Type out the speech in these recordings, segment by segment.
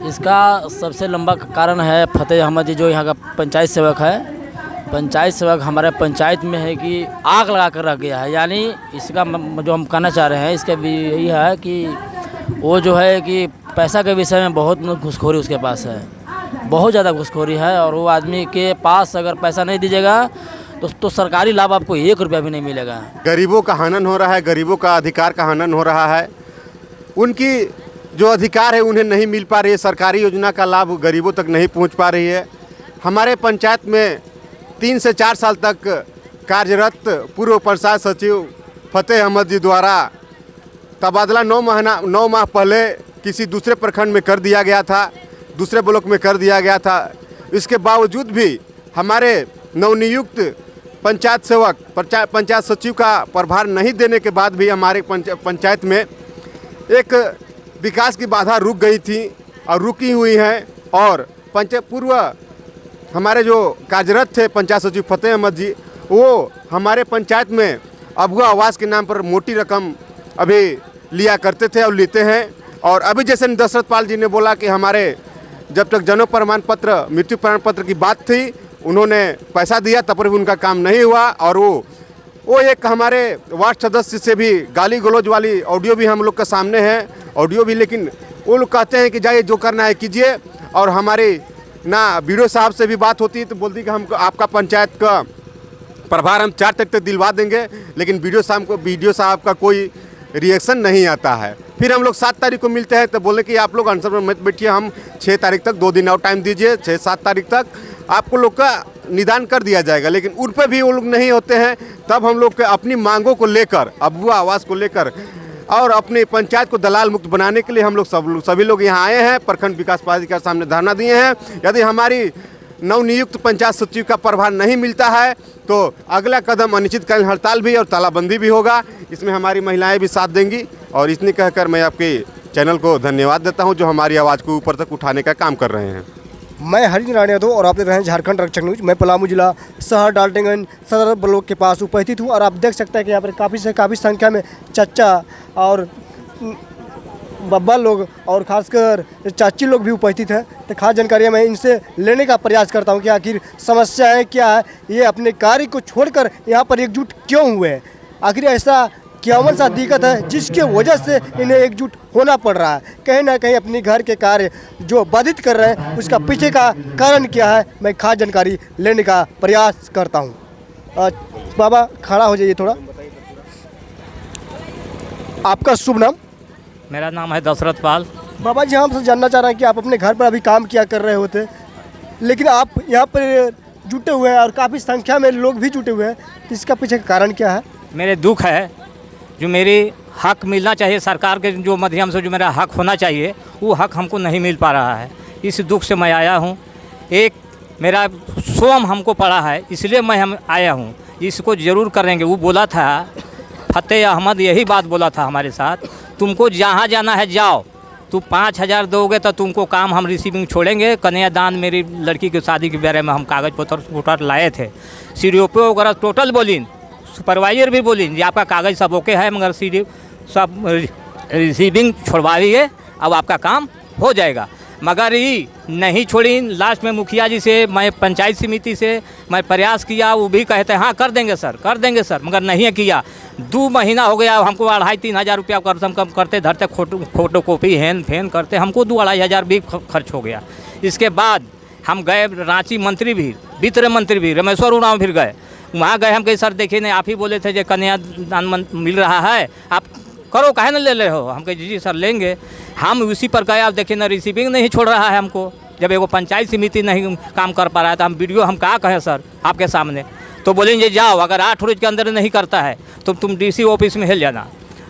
इसका सबसे लंबा कारण है फतेह अहमद जी, जो यहाँ का पंचायत सेवक है। पंचायत सेवक हमारे पंचायत में है कि आग लगा कर रख गया है। यानी इसका जो हम कहना चाह रहे हैं, इसका भी यही है कि वो जो है कि पैसा के विषय में बहुत घूसखोरी उसके पास है, बहुत ज़्यादा घूसखोरी है। और वो आदमी के पास अगर पैसा नहीं दीजिएगा तो सरकारी लाभ आपको 1 रुपया भी नहीं मिलेगा। गरीबों का हनन हो रहा है, गरीबों का अधिकार का हनन हो रहा है। उनकी जो अधिकार है उन्हें नहीं मिल पा रही है, सरकारी योजना का लाभ गरीबों तक नहीं पहुंच पा रही है। हमारे पंचायत में 3 से 4 साल तक कार्यरत पूर्व पंचायत सचिव फतेह अहमद जी द्वारा तबादला 9 माह पहले किसी दूसरे प्रखंड में कर दिया गया था, दूसरे ब्लॉक में कर दिया गया था। इसके बावजूद भी हमारे नवनियुक्त पंचायत सेवक पंचायत सचिव का प्रभार नहीं देने के बाद भी हमारे पंचायत में एक विकास की बाधा रुक गई थी और रुकी हुई है। और पूर्व हमारे जो कार्यरत थे पंचायत सचिव फतेह अहमद जी, वो हमारे पंचायत में अबुआ आवास के नाम पर मोटी रकम अभी लिया करते थे और लेते हैं। और अभी जैसे दशरथ पाल जी ने बोला कि हमारे जब तक जन्म प्रमाण पत्र, मृत्यु प्रमाण पत्र की बात थी, उन्होंने पैसा दिया तब पर भी उनका काम नहीं हुआ। और वो एक हमारे वार्ड सदस्य से भी गाली गलौज वाली ऑडियो भी हम लोग के सामने है, ऑडियो भी। लेकिन वो लोग कहते हैं कि जाइए जो करना है कीजिए। और हमारे ना बीडीओ साहब से भी बात होती है तो बोलती कि हम आपका पंचायत का प्रभार हम 4 तारीख तक दिलवा देंगे, लेकिन बीडीओ साहब का कोई रिएक्शन नहीं आता है। फिर हम लोग 7 तारीख को मिलते हैं तो बोले कि आप लोग अनशन में मत बैठिए, हम 6 तारीख तक 2 दिन और टाइम दीजिए, 6-7 तारीख तक आपको लोग का निदान कर दिया जाएगा। लेकिन उन पर भी वो लोग नहीं होते हैं। तब हम लोग के अपनी मांगों को लेकर, अबुआ आवास को लेकर और अपने पंचायत को दलाल मुक्त बनाने के लिए हम लोग सभी लोग यहाँ आए हैं। प्रखंड विकास पदाधिकारी के सामने धरना दिए हैं। यदि हमारी नवनियुक्त पंचायत सचिव का प्रभार नहीं मिलता है तो अगला कदम अनिश्चितकालीन हड़ताल भी और तालाबंदी भी होगा। इसमें हमारी महिलाएं भी साथ देंगी। और इतनी कहकर मैं आपके चैनल को धन्यवाद देता हूं जो हमारी आवाज़ को ऊपर तक उठाने का काम कर रहे हैं। मैं हरि नारायण यादव और आप देख रहे हैं झारखंड रक्षक न्यूज। मैं पलामू जिला शहर डाल्टनगंज सदर ब्लॉक के पास उपस्थित हूँ और आप देख सकते हैं कि यहाँ पर काफ़ी संख्या में चच्चा और बब्बा लोग और खासकर चाची लोग भी उपस्थित हैं। तो खास जानकारी मैं इनसे लेने का प्रयास करता हूं कि आखिर समस्या है क्या है, ये अपने कार्य को छोड़कर यहाँ पर एकजुट क्यों हुए हैं, आखिर ऐसा क्या सा दिक्कत है जिसके वजह से इन्हें एकजुट होना पड़ रहा है। कहीं ना कहीं अपने घर के कार्य जो बाधित कर रहे हैं उसका पीछे का कारण क्या है, मैं खास जानकारी लेने का प्रयास करता हूँ। बाबा खड़ा हो जाइए थोड़ा। आपका शुभ नाम? मेरा नाम है दशरथ पाल। बाबा जी, हम जानना चाह रहे हैं कि आप अपने घर पर अभी काम किया कर रहे होते, लेकिन आप यहाँ पर जुटे हुए हैं और काफ़ी संख्या में लोग भी जुटे हुए हैं, तो इसका पीछे का कारण क्या है? मेरे दुख है, जो मेरी हक मिलना चाहिए सरकार के जो माध्यम से, जो मेरा हक होना चाहिए वो हक हमको नहीं मिल पा रहा है। इस दुख से मैं आया हूँ। एक मेरा सोम हमको पड़ा है, इसलिए मैं आया हूँ। इसको ज़रूर करेंगे। वो बोला था फतेह अहमद, यही बात बोला था हमारे साथ, तुमको जहाँ जाना है जाओ, तू 5,000 दोगे तो तुमको काम हम रिसीविंग छोड़ेंगे। कन्यादान मेरी लड़की की शादी के बारे में हम कागज़ पत्र लाए थे, सीडीओ वगैरह टोटल बोली, सुपरवाइजर भी बोली जी आपका कागज़ सब ओके है, मगर सीडी सब रिसीविंग छोड़वाइए, अब आपका काम हो जाएगा। मगर ये नहीं छोड़ी। लास्ट में मुखिया जी से, मैं पंचायत समिति से मैं प्रयास किया, वो भी कहते हैं हाँ कर देंगे सर, मगर नहीं किया। 2 महीना हो गया, हमको 2,500-3 हज़ार रुपया कम कम करते धरते, फोटो कॉपी हैन फैन करते हमको 2-2.5 हज़ार भी खर्च हो गया। इसके बाद हम गए रांची मंत्री भी, वित्त मंत्री भी, रामेश्वर उरांव फिर गए, वहाँ गए। हम कहे सर देखिए नहीं, आप ही बोले थे जो कन्यादान मिल रहा है, आप करो, काहे न ले रहे हो? हम कहे जी सर लेंगे। हम उसी पर गए, आप देखिए ना रिसीविंग नहीं छोड़ रहा है हमको। जब एगो पंचायत समिति नहीं काम कर पा रहा है तो हम वीडियो हम क्या कहें सर आपके सामने? तो बोलेंगे जाओ, अगर 8 रोज के अंदर नहीं करता है तो तुम डीसी ऑफिस में हिल जाना।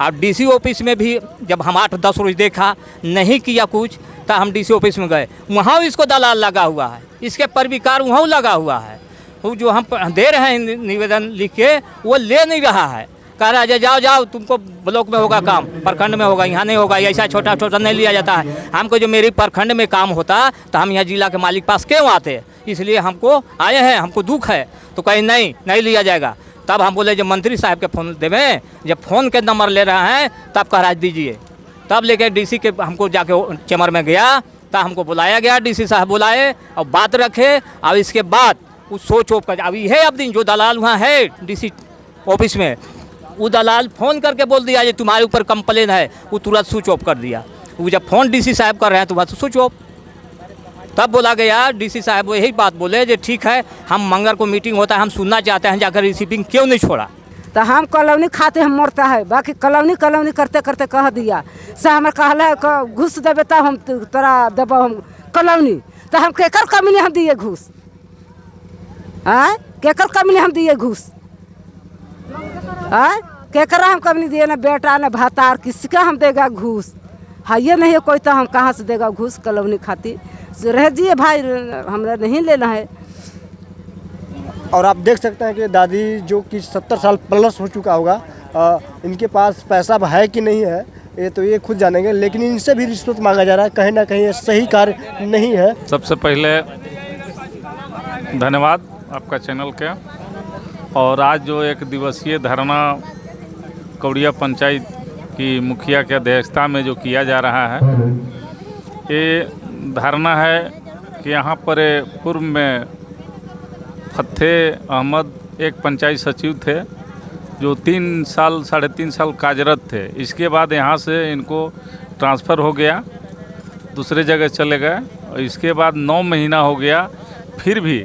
अब डीसी ऑफिस में भी जब हम 8-10 रोज देखा नहीं किया कुछ, तो हम डीसी ऑफिस में गए, वहाँ इसको दलाल लगा हुआ है, इसके परविकार वहाँ लगा हुआ है। वो जो हम दे रहे हैं निवेदन लिख के, वो ले नहीं रहा है, कह रहा है जाओ तुमको ब्लॉक में होगा काम, प्रखंड में होगा, यहाँ नहीं होगा, ऐसा छोटा नहीं लिया जाता है। हमको जो मेरी प्रखंड में काम होता तो हम यहाँ जिला के मालिक पास क्यों आते? इसलिए हमको आए हैं, हमको दुख है। तो कहीं नहीं लिया जाएगा। तब हम बोले जब मंत्री साहब के फ़ोन देवें, जब फ़ोन के नंबर ले रहा है तब कह रहा है दीजिए। तब लेके डीसी के हमको जाके चैम्बर में गया, तो हमको बुलाया गया, डीसी साहब बुलाए और बात रखे। अब इसके बाद वो सोच कर अब ये अब दिन जो दलाल वहाँ है डीसी ऑफिस में, वो दलाल फ़ोन करके बोल दिया ये तुम्हारे ऊपर कंप्लेन है, वो तुरंत स्विच ऑफ कर दिया। वो जब फ़ोन डीसी साहब कर रहे हैं तो वहाँ स्विच ऑफ। तब बोला गया, डीसी साहब वो यही बात बोले जो ठीक है हम मंगल को मीटिंग होता है, हम सुनना चाहते हैं, जाकर रिसीविंग क्यों नहीं छोड़ा। तो हम कॉलोनी खाते हम मरता है, बाकी कॉलोनी कॉलोनी करते करते कह दिया से हमें कहला घूस देवे तब हम तोरा देव हम कॉलोनी। तो हम केकर कमी हम दिए घूस, आँ केकर कमी हम दिए घूस, आँ केकर हम कमी दिए, ना बेटा ना भातार, किसका हम देगा घूस। हाँ ये नहीं है कोई, तो हम कहाँ से देगा घूस कॉलोनी खाती। रह जिए भाई, हमरा नहीं लेना है। और आप देख सकते हैं कि दादी जो कि 70 साल प्लस हो चुका होगा, इनके पास पैसा है कि नहीं है ये तो ये खुद जानेंगे, लेकिन इनसे भी रिश्वत मांगा जा रहा है। कहीं ना कहीं ये सही कार्य नहीं है। सबसे पहले धन्यवाद आपका चैनल का। और आज जो एक दिवसीय धरना कौड़िया पंचायत की मुखिया की अध्यक्षता में जो किया जा रहा है, ये धरना है कि यहाँ पर पूर्व में फतेह अहमद एक पंचायत सचिव थे जो 3 साल 3.5 साल कार्यरत थे। इसके बाद यहाँ से इनको ट्रांसफ़र हो गया, दूसरे जगह चले गए। और इसके बाद 9 महीना हो गया, फिर भी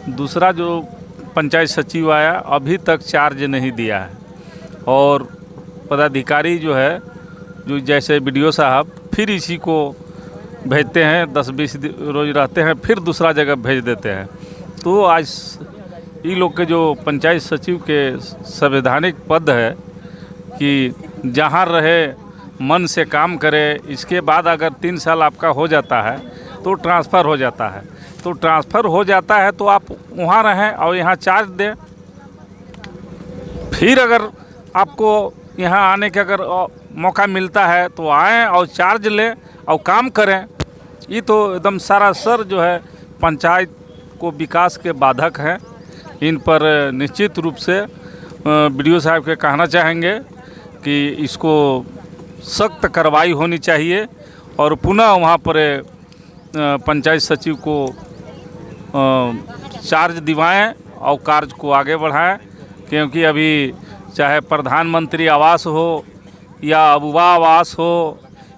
दूसरा जो पंचायत सचिव आया अभी तक चार्ज नहीं दिया है। और पदाधिकारी जो है, जो जैसे BDO साहब फिर इसी को भेजते हैं, 10-20 रोज रहते हैं, फिर दूसरा जगह भेज देते हैं। तो आज ये लोग के जो पंचायत सचिव के संवैधानिक पद है कि जहाँ रहे मन से काम करे। इसके बाद अगर 3 साल आपका हो जाता है तो ट्रांसफ़र हो जाता है। तो ट्रांसफ़र हो जाता है तो आप वहाँ रहें और यहाँ चार्ज दें। फिर अगर आपको यहाँ आने के अगर मौका मिलता है तो आएँ और चार्ज लें और काम करें। ये तो एकदम सरासर जो है पंचायत को विकास के बाधक हैं। इन पर निश्चित रूप से BDO साहब के कहना चाहेंगे कि इसको सख्त कार्रवाई होनी चाहिए और पुनः वहाँ पर पंचायत सचिव को चार्ज दिवाएं और कार्य को आगे बढ़ाएं। क्योंकि अभी चाहे प्रधानमंत्री आवास हो या अबुआ आवास हो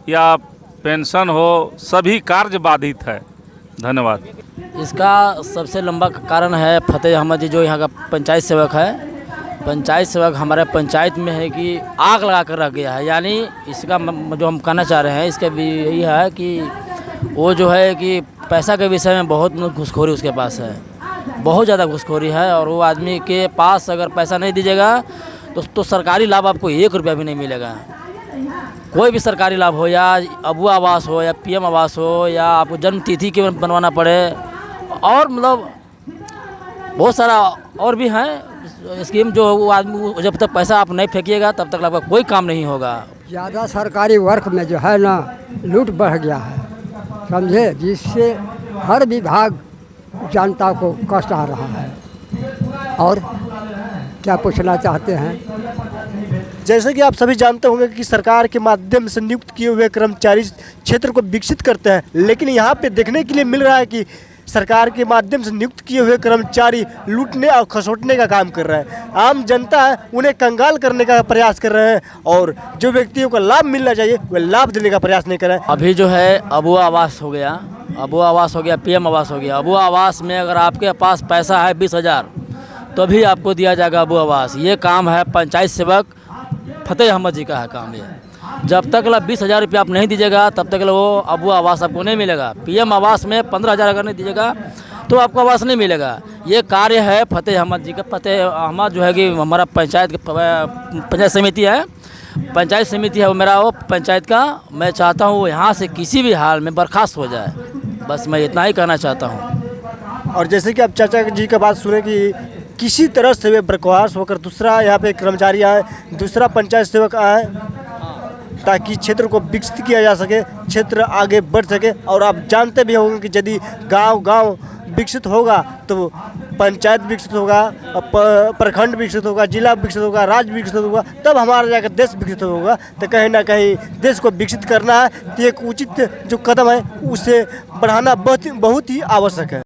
या पेंशन हो, सभी कार्य बाधित है। धन्यवाद। इसका सबसे लंबा कारण है फतेह अहमद जी जो यहाँ का पंचायत सेवक है। पंचायत सेवक हमारे पंचायत में है कि आग लगा कर रख गया है। यानी इसका जो हम कहना चाह रहे हैं इसका भी यही है कि वो जो है कि पैसा के विषय में बहुत घूसखोरी उसके पास है, बहुत ज़्यादा घूसखोरी है। और वो आदमी के पास अगर पैसा नहीं दीजिएगा तो सरकारी लाभ आपको 1 रुपया भी नहीं मिलेगा। कोई भी सरकारी लाभ हो, या अबुआ आवास हो या PM आवास हो या आपको जन्म तिथि के बनवाना पड़े, और मतलब बहुत सारा और भी हैं स्कीम जो वो आदमी जब तक पैसा आप नहीं फेंकिएगा तब तक आपका कोई काम नहीं होगा। ज़्यादा सरकारी वर्क में जो है ना लूट बढ़ गया है, समझे, जिससे हर विभाग जनता को कष्ट आ रहा है। और क्या पूछना चाहते हैं? जैसे कि आप सभी जानते होंगे कि सरकार के माध्यम से नियुक्त किए हुए कर्मचारी क्षेत्र को विकसित करते हैं, लेकिन यहाँ पे देखने के लिए मिल रहा है कि सरकार के माध्यम से नियुक्त किए हुए कर्मचारी लूटने और खसोटने का काम कर रहे हैं। आम जनता है उन्हें कंगाल करने का प्रयास कर रहे हैं, और जो व्यक्तियों को लाभ मिलना चाहिए वह लाभ देने का प्रयास नहीं कर रहे हैं। अभी जो है अबुआ आवास हो गया, अबुआ आवास हो गया, PM आवास हो गया। अबुआ आवास में अगर आपके पास पैसा है 20,000 तो भी आपको दिया जाएगा अबुआ आवास। ये काम है पंचायत सेवक फतेह अहमद जी का है काम। ये जब तक 20,000 रुपया आप नहीं दीजिएगा तब तक वो अबुआ आवास आपको नहीं मिलेगा। PM आवास में 15,000 अगर नहीं दीजिएगा तो आपको आवास नहीं मिलेगा। ये कार्य है फतेह अहमद जी का। फतेह अहमद जो है कि हमारा पंचायत समिति है, पंचायत समिति है वो मेरा, वो पंचायत का। मैं चाहता हूँ वो यहाँ से किसी भी हाल में बर्खास्त हो जाए, बस मैं इतना ही कहना चाहता हूँ। और जैसे कि आप चाचा जी का बात सुने कि किसी तरह से वे बर्खास्त होकर दूसरा यहाँ पे कर्मचारी आए, दूसरा पंचायत सेवक आए, ताकि क्षेत्र को विकसित किया जा सके, क्षेत्र आगे बढ़ सके। और आप जानते भी होंगे कि यदि गांव-गांव विकसित होगा तो पंचायत विकसित होगा, प्रखंड विकसित होगा, जिला विकसित होगा, राज्य विकसित होगा, तब हमारा जाकर देश विकसित होगा। तो कहीं ना कहीं देश को विकसित करना है तो एक उचित जो कदम है उसे बढ़ाना बहुत ही आवश्यक है।